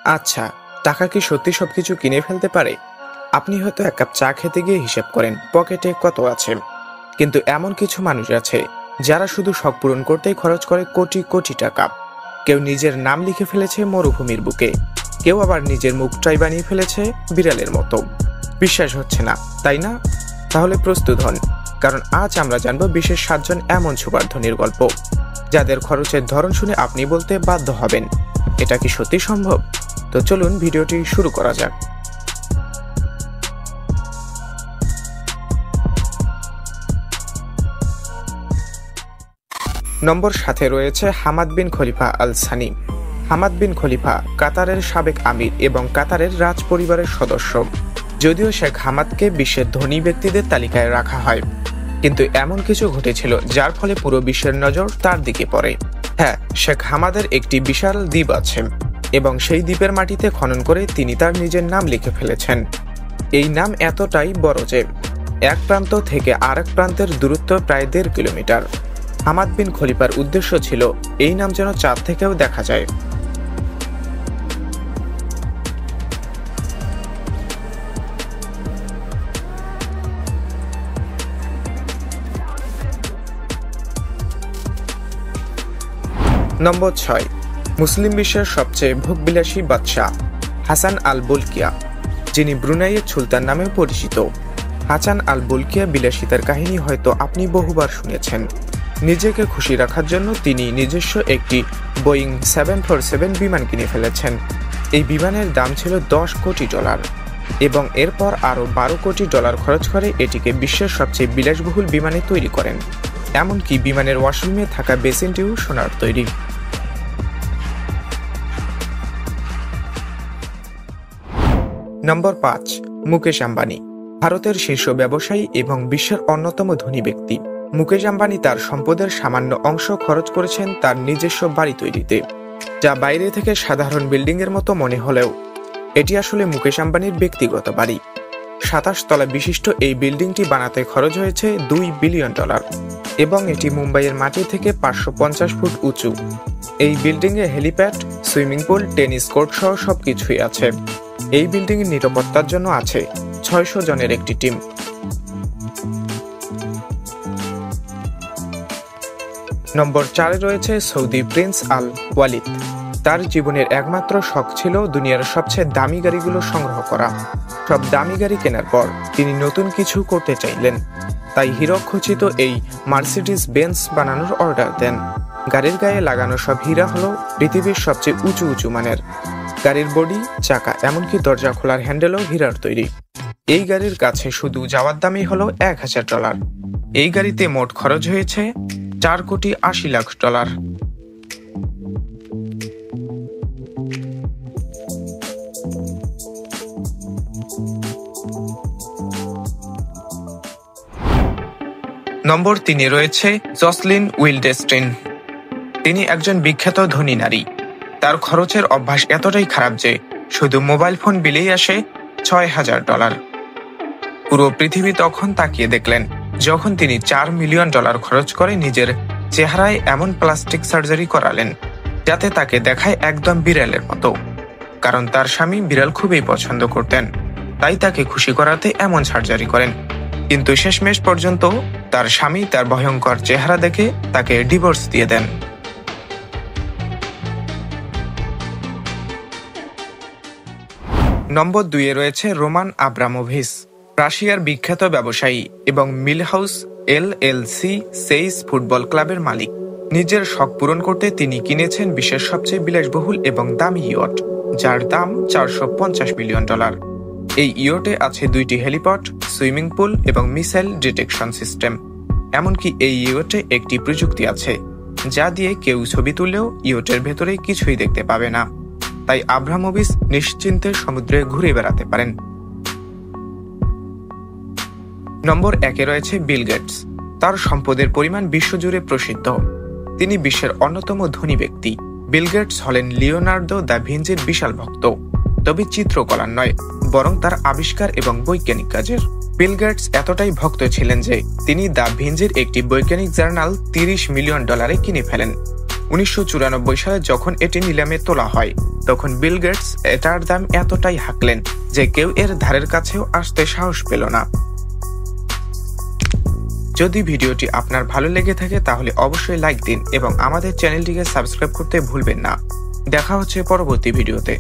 আচ্ছা, টাকা কি সত্যি সবকিছু কিনে ফেলতে পারে? আপনি হয়তো এক কাপ চা খেতে গিয়ে হিসেব করেন পকেটে কত আছে, কিন্তু এমন কিছু মানুষ আছে যারা শুধু শখ পূরণ করতেই খরচ করে কোটি কোটি টাকা। কেউ নিজের নাম লিখে ফেলেছে মরুভূমির বুকে, কেউ আবার নিজের মুখটাই বানিয়ে ফেলেছে বিড়ালের মতো। বিশ্বাস হচ্ছে না, তাই না? তাহলে প্রস্তুত হন, কারণ আজ আমরা জানবো বিশেষ 7 জন এমন সুপার ধনীর গল্প যাদের খরচের ধরন শুনে আপনি বলতে বাধ্য হবেন, এটা কি সত্যি সম্ভব? তো চলুন ভিডিওটি শুরু করা যাক। নম্বর 7-এ রয়েছে হামাদ বিন খলিফা আল সানি। হামাদ বিন খলিফা কাতারের সাবেক আমির এবং কাতারের রাজ পরিবারের সদস্য। যদিও শেখ হামাদকে বিশ্বের ধনী ব্যক্তিদের তালিকায় রাখা হয়, কিন্তু এমন কিছু ঘটেছিল যার ফলে পুরো বিশ্বের নজর তার দিকে পড়ে। হ্যাঁ, শেখ হামাদের একটি বিশাল দ্বীপ আছে এবং সেই দ্বীপের মাটিতে খনন করে তিনি তার নিজের নাম লিখে ফেলেছেন। এই নাম এতটাই বড় যে এক প্রান্ত থেকে আরেক প্রান্তের দূরত্ব প্রায় 1.5 কিলোমিটার। হামাদ বিন খলিফার উদ্দেশ্য ছিল এই নাম যেন চাঁদ থেকেও দেখা যায়। নম্বর 6, মুসলিম বিশ্বের সবচেয়ে ভোগবিলাসী বাদশাহ হাসান আল বলকিয়া, যিনি ব্রুনাইয়ের সুলতান নামে পরিচিত। হাসান আল বলকিয়া বিলাসিতার কাহিনী হয়তো আপনি বহুবার শুনেছেন। নিজেকে খুশি রাখার জন্য তিনি নিজস্ব একটি বোয়িং 747 বিমান কিনে ফেলেছেন। এই বিমানের দাম ছিল $10 কোটি এবং এরপর আরও $12 কোটি খরচ করে এটিকে বিশ্বের সবচেয়ে বিলাসবহুল বিমানে তৈরি করেন। এমনকি বিমানের ওয়াশরুমে থাকা বেসিনটিও সোনার তৈরি। নম্বর 5, মুকেশ আম্বানি, ভারতের শীর্ষ ব্যবসায়ী এবং বিশ্বের অন্যতম ধনী ব্যক্তি। মুকেশ আম্বানি তার সম্পদের সামান্য অংশ খরচ করেছেন তার নিজস্ব বাড়ি তৈরিতে, যা বাইরে থেকে সাধারণ বিল্ডিংয়ের মতো মনে হলেও এটি আসলে মুকেশ আম্বানির ব্যক্তিগত বাড়ি। 27 তলা বিশিষ্ট এই বিল্ডিংটি বানাতে খরচ হয়েছে $2 বিলিয়ন এবং এটি মুম্বাইয়ের মাটি থেকে 550 ফুট উঁচু। এই বিল্ডিংয়ে helipad, swimming pool, tennis court সহ সবকিছুই আছে। এই বিল্ডিংয়ের নিরাপত্তার জন্য আছে 600 জনের একটি টিম। নম্বর 4-এ রয়েছে সৌদি প্রিন্স আল ওয়ালিদ। তার জীবনের একমাত্র শখ ছিল দুনিয়ার সবচেয়ে দামি গাড়িগুলো সংগ্রহ করা। সব দামি গাড়ি কেনার পর তিনি নতুন কিছু করতে চাইলেন, তাই হীরকখচিত এই মার্সিডিজ বেঞ্জ বানানোর অর্ডার দেন। গাড়ির গায়ে লাগানো সব হীরা হলো পৃথিবীর সবচেয়ে উঁচু উঁচু মানের। গাড়ির বডি, চাকা, এমনকি দরজা খোলার হ্যান্ডেলও হীরার তৈরি। এই গাড়ির কাছে শুধু যাওয়ার দামই হলো $1000। এই গাড়িতে মোট খরচ হয়েছে $4,80,00,000। নম্বর 3-এ রয়েছে জসলিন উইলডেস্টিন। তিনি একজন বিখ্যাত ধনী নারী। তার খরচের অভ্যাস এতটাই খারাপ যে শুধু মোবাইল ফোন বিলেই আসে $6,000। পুরো পৃথিবী তখন তাকিয়ে দেখলেন যখন তিনি $4 মিলিয়ন খরচ করে নিজের চেহারায় এমন প্লাস্টিক সার্জারি করালেন যাতে তাকে দেখায় একদম বিড়ালের মতো। কারণ তার স্বামী বিড়াল খুবই পছন্দ করতেন, তাই তাকে খুশি করাতে এমন সার্জারি করেন। কিন্তু শেষমেশ পর্যন্ত তার স্বামী তার ভয়ঙ্কর চেহারা দেখে তাকে ডিভোর্স দিয়ে দেন। নম্বর 2-এ রয়েছে রোমান আব্রামোভিচ, রাশিয়ার বিখ্যাত ব্যবসায়ী এবং মিলহাউস LLC সেইস ফুটবল ক্লাবের মালিক। নিজের শখ পূরণ করতে তিনি কিনেছেন বিশ্বের সবচেয়ে বিলাসবহুল এবং দামি ইয়ট, যার দাম $450 মিলিয়ন। এই ইয়টে আছে 2টি হেলিপড, সুইমিং পুল এবং মিসাইল ডিটেকশন সিস্টেম। এমনকি এই ইয়টে একটি প্রযুক্তি আছে যা দিয়ে কেউ ছবি তুললেও ইয়টের ভেতরে কিছুই দেখতে পাবে না, তাই আব্রামোভিচ নিশ্চিন্তে সমুদ্রে ঘুরে বেড়াতে পারেন। নম্বর 1-এ রয়েছে বিল গেটস। তার সম্পদের পরিমাণ বিশ্বজুড়ে প্রসিদ্ধ। তিনি বিশ্বের অন্যতম ধনী ব্যক্তি। বিল গেটস হলেন লিওনার্দো দা ভিঞ্চির বিশাল ভক্ত, তবে চিত্রকলার নয়, বরং তার আবিষ্কার এবং বৈজ্ঞানিক কাজের। বিল গেটস এতটাই ভক্ত ছিলেন যে তিনি দা ভিঞ্চির একটি বৈজ্ঞানিক জার্নাল $30 মিলিয়ন কিনে ফেলেন। 1994 সালে যখন এটি নিলামে তোলা হয় তখন বিল গেটস এটার দাম এতটাই হাঁকলেন যে কেউ এর ধারের কাছেও আসতে সাহস পেল না। যদি ভিডিওটি আপনার ভালো লেগে থাকে তাহলে অবশ্যই লাইক দিন এবং আমাদের চ্যানেলটিকে সাবস্ক্রাইব করতে ভুলবেন না। দেখা হচ্ছে পরবর্তী ভিডিওতে।